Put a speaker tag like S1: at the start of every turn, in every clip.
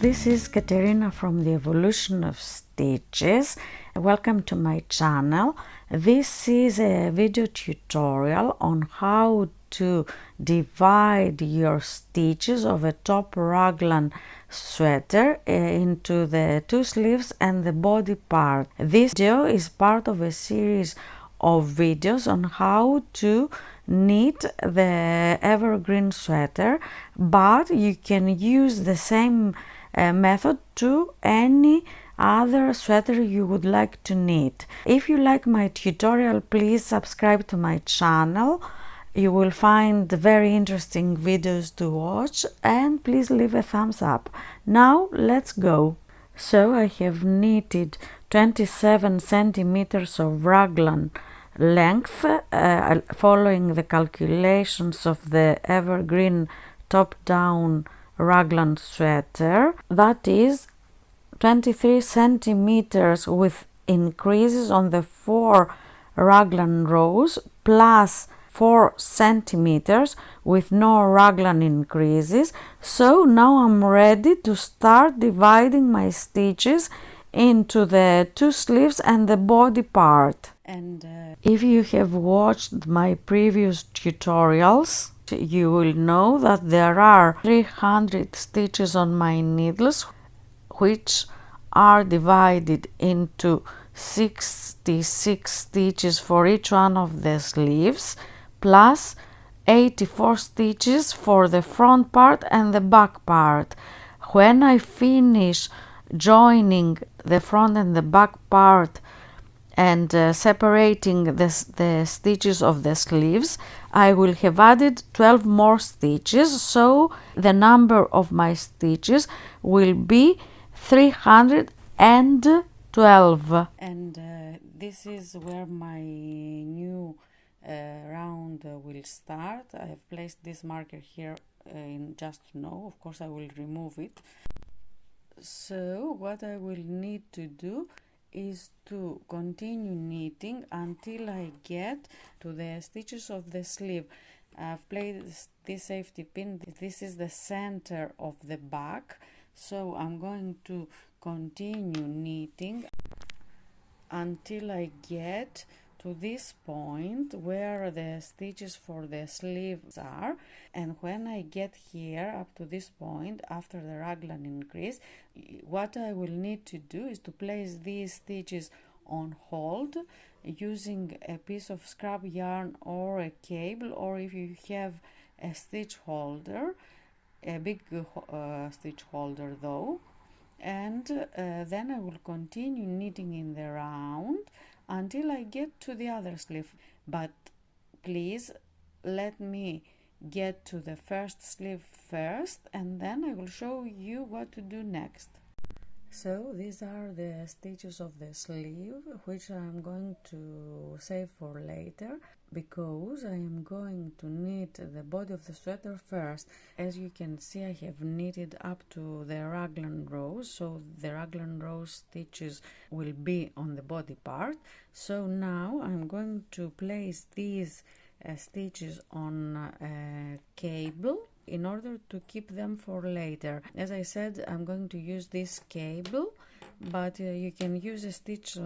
S1: this is Katerina from the Evolution of Stitches. Welcome to my channel. This is a video tutorial on how to divide your stitches of a top raglan sweater into the two sleeves and the body part. This video is part of a series of videos on how to knit the evergreen sweater, but you can use the same method to any other sweater you would like to knit. If you like my tutorial, please subscribe to my channel. You will find very interesting videos to watch, and please leave a thumbs up. Now let's go. So I have knitted 27 centimeters of raglan length, following the calculations of the evergreen top-down raglan sweater. That is 23 centimeters with increases on the 4 raglan rows, plus 4 centimeters with no raglan increases. So now I'm ready to start dividing my stitches into the two sleeves and the body part. And if you have watched my previous tutorials, you will know that there are 300 stitches on my needles, which are divided into 66 stitches for each one of the sleeves, plus 84 stitches for the front part and the back part. When I finish joining the front and the back part and separating the stitches of the sleeves, I will have added 12 more stitches, so the number of my stitches will be 312. And this is where my new round will start. I have placed this marker here in just to know. Of course I will remove it. So what I will need to do is to continue knitting until I get to the stitches of the sleeve. I've placed this safety pin. This is the center of the back, so I'm going to continue knitting until I get to this point where the stitches for the sleeves are. And when I get here up to this point after the raglan increase, what I will need to do is to place these stitches on hold using a piece of scrap yarn or a cable, or if you have a stitch holder, a big stitch holder though. And then I will continue knitting in the round until I get to the other sleeve. But please let me get to the first sleeve first, and then I will show you what to do next. So these are the stitches of the sleeve, which I'm going to save for later, because I am going to knit the body of the sweater first. As you can see, I have knitted up to the raglan rows, so the raglan row stitches will be on the body part. So now I'm going to place these stitches on a cable in order to keep them for later. As I said, I'm going to use this cable, but you can use a stitch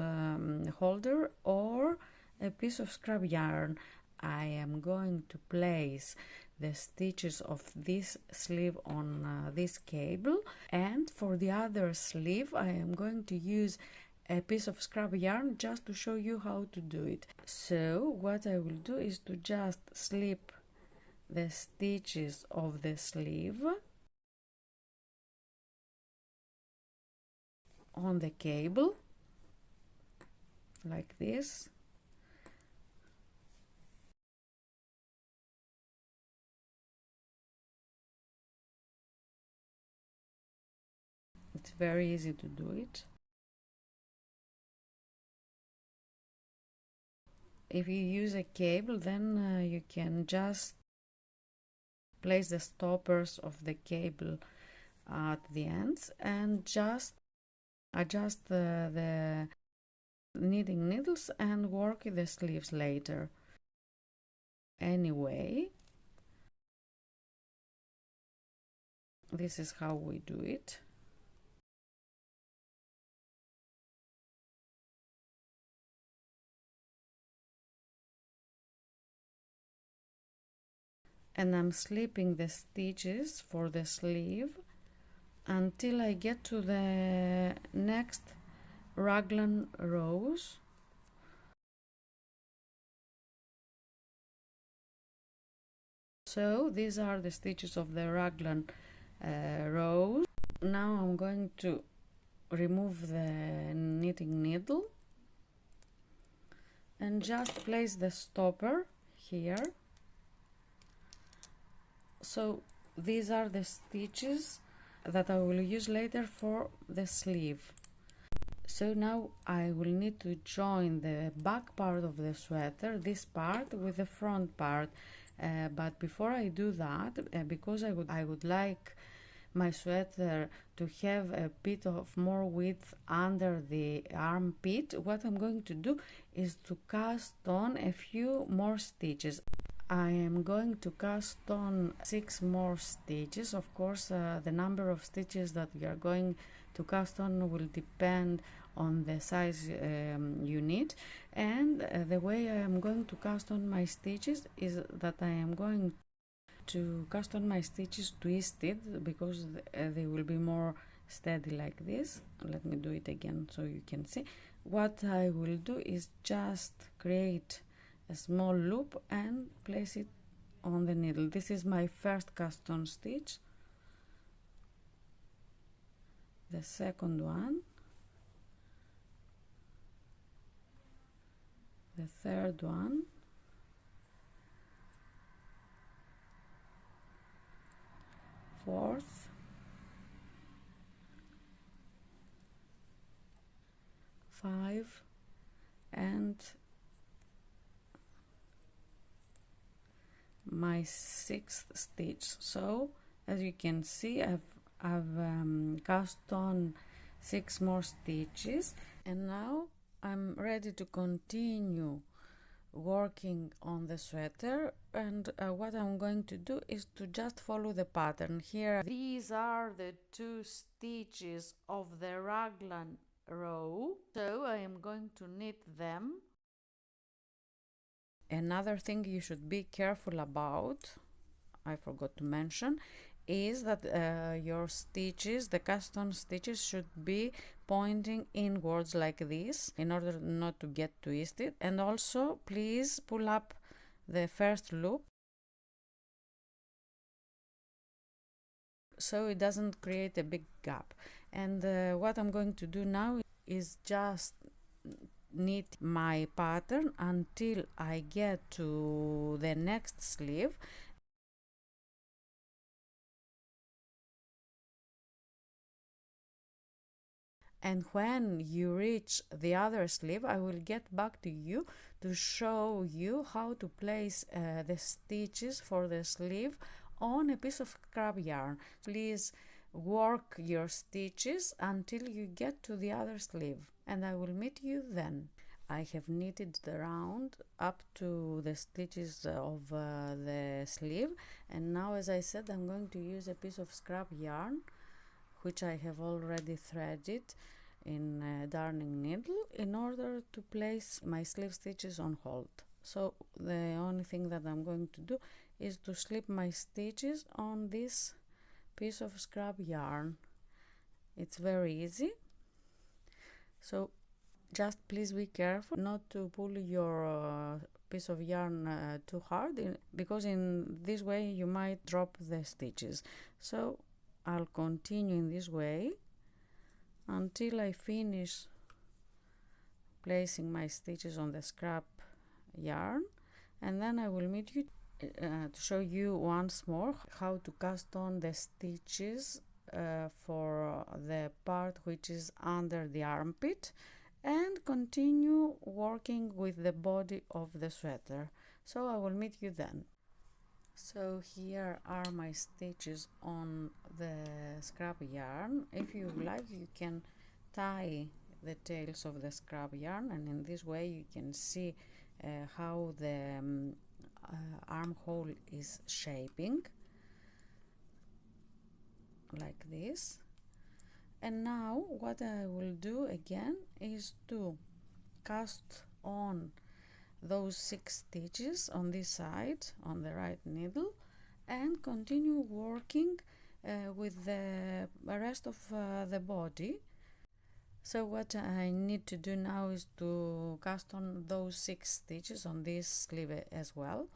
S1: holder or a piece of scrap yarn. I am going to place the stitches of this sleeve on this cable, and for the other sleeve I am going to use a piece of scrap yarn just to show you how to do it. So what I will do is to just slip the stitches of the sleeve on the cable like this. It's very easy to do it. If you use a cable, then you can just place the stoppers of the cable at the ends and just adjust the knitting needles and work the sleeves later. Anyway, this is how we do it. and I'm slipping the stitches for the sleeve until I get to the next raglan rows. So these are the stitches of the raglan rows. Now I'm going to remove the knitting needle and just place the stopper here. So these are the stitches that I will use later for the sleeve. So now I will need to join the back part of the sweater, this part, with the front part. But before I do that, because I would like my sweater to have a bit of more width under the armpit, what I'm going to do is to cast on a few more stitches. I am going to cast on 6 more stitches. Of course, the number of stitches that we are going to cast on will depend on the size you need, and the way I am going to cast on my stitches is that I am going to cast on my stitches twisted, because they will be more steady like this. Let me do it again so you can see. What I will do is just create a small loop and place it on the needle. This is my first cast on stitch, the second one, the third one, fourth, five, and my sixth stitch. So as you can see, I've cast on 6 more stitches, and now I'm ready to continue working on the sweater. And what I'm going to do is to just follow the pattern here. These are the 2 stitches of the raglan row, so I am going to knit them. Another thing you should be careful about, I forgot to mention, is that your stitches, the cast on stitches, should be pointing inwards like this in order not to get twisted. And also please pull up the first loop so it doesn't create a big gap. And what I'm going to do now is just knit my pattern until I get to the next sleeve. And when you reach the other sleeve, I will get back to you to show you how to place the stitches for the sleeve on a piece of scrap yarn. Please work your stitches until you get to the other sleeve, and I will meet you then. I have knitted the round up to the stitches of the sleeve, and now, as I said, I'm going to use a piece of scrap yarn which I have already threaded in a darning needle in order to place my sleeve stitches on hold. So the only thing that I'm going to do is to slip my stitches on this piece of scrap yarn. It's very easy, so just please be careful not to pull your piece of yarn too hard, because in this way you might drop the stitches. So I'll continue in this way until I finish placing my stitches on the scrap yarn, and then I will meet you to show you once more how to cast on the stitches for the part which is under the armpit, and continue working with the body of the sweater. So I will meet you then. So here are my stitches on the scrap yarn. If you like, you can tie the tails of the scrap yarn, and in this way you can see how the armhole is shaping like this. And now what I will do again is to cast on those 6 stitches on this side on the right needle, and continue working with the rest of the body. So what I need to do now is to cast on those 6 stitches on this sleeve as well.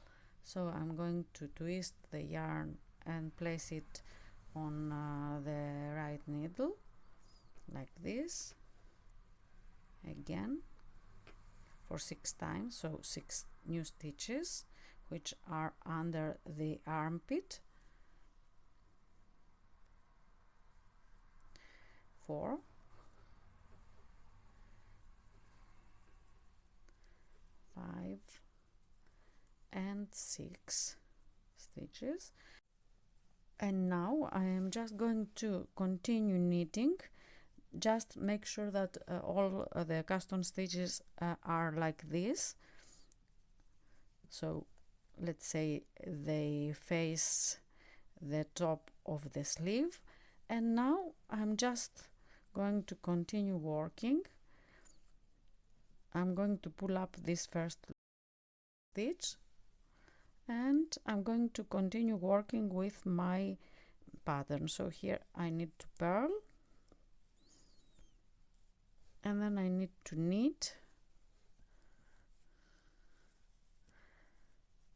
S1: So I'm going to twist the yarn and place it on the right needle like this again for 6 times, so 6 new stitches which are under the armpit. 4, 5 and 6 stitches. And now I am just going to continue knitting. Just make sure that all the cast on stitches are like this, so let's say they face the top of the sleeve. And now I'm just going to continue working. I'm going to pull up this first stitch and I'm going to continue working with my pattern. So here I need to purl and then I need to knit,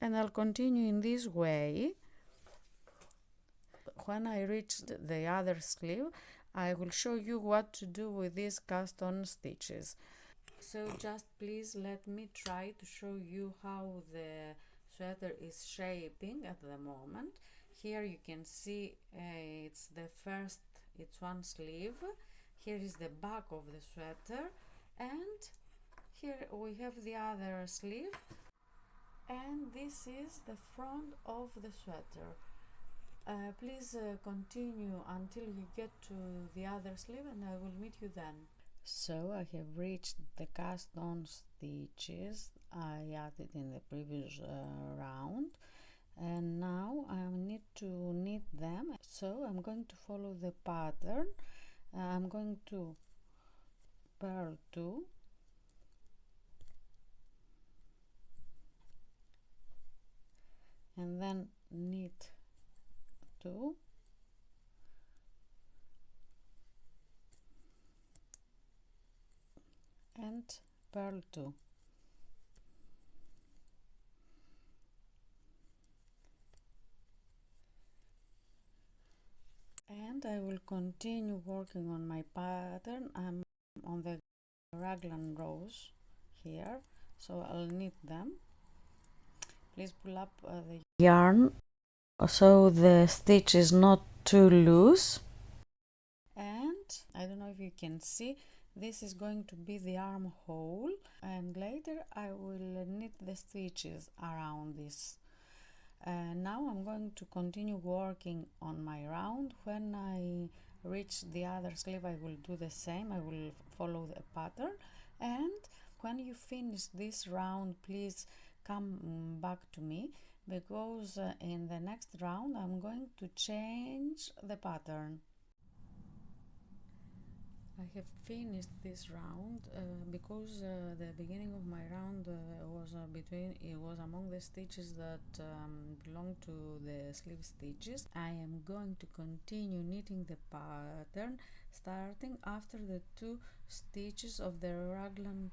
S1: and I'll continue in this way. When I reach the other sleeve, I will show you what to do with these cast on stitches. So just please let me try to show you how the sweater is shaping at the moment. Here you can see it's one sleeve. Here is the back of the sweater, and here we have the other sleeve, and this is the front of the sweater. Please continue until you get to the other sleeve and I will meet you then. So I have reached the cast on stitches I added in the previous round, and now I need to knit them. So I'm going to follow the pattern. I'm going to purl 2, and then knit 2, and purl 2. And I will continue working on my pattern. I'm on the raglan rows here, so I'll knit them. Please pull up the yarn so the stitch is not too loose. And I don't know if you can see, this is going to be the armhole, and later I will knit the stitches around this. Now I'm going to continue working on my round. When I reach the other sleeve I will do the same. I will follow the pattern, and when you finish this round please come back to me, because in the next round I'm going to change the pattern. I have finished this round because the beginning of my round was among the stitches that belong to the sleeve stitches. I am going to continue knitting the pattern starting after the 2 stitches of the raglan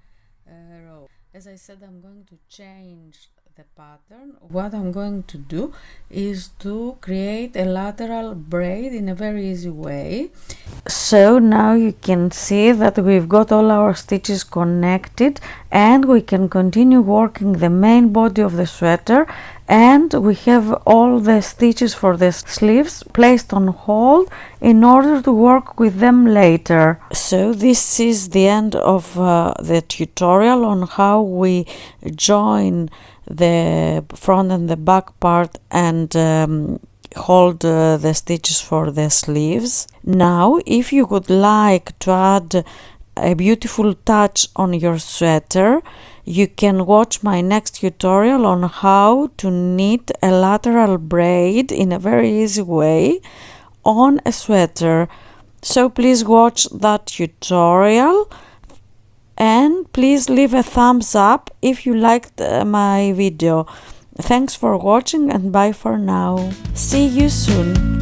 S1: row. As I said, I'm going to change the pattern. What I'm going to do is to create a lateral braid in a very easy way. So now you can see that we've got all our stitches connected, and we can continue working the main body of the sweater, and we have all the stitches for the sleeves placed on hold in order to work with them later. So this is the end of the tutorial on how we join the front and the back part and hold the stitches for the sleeves. Now if you would like to add a beautiful touch on your sweater, you can watch my next tutorial on how to knit a lateral braid in a very easy way on a sweater. So please watch that tutorial, and please leave a thumbs up if you liked my video. Thanks for watching and bye for now. See you soon.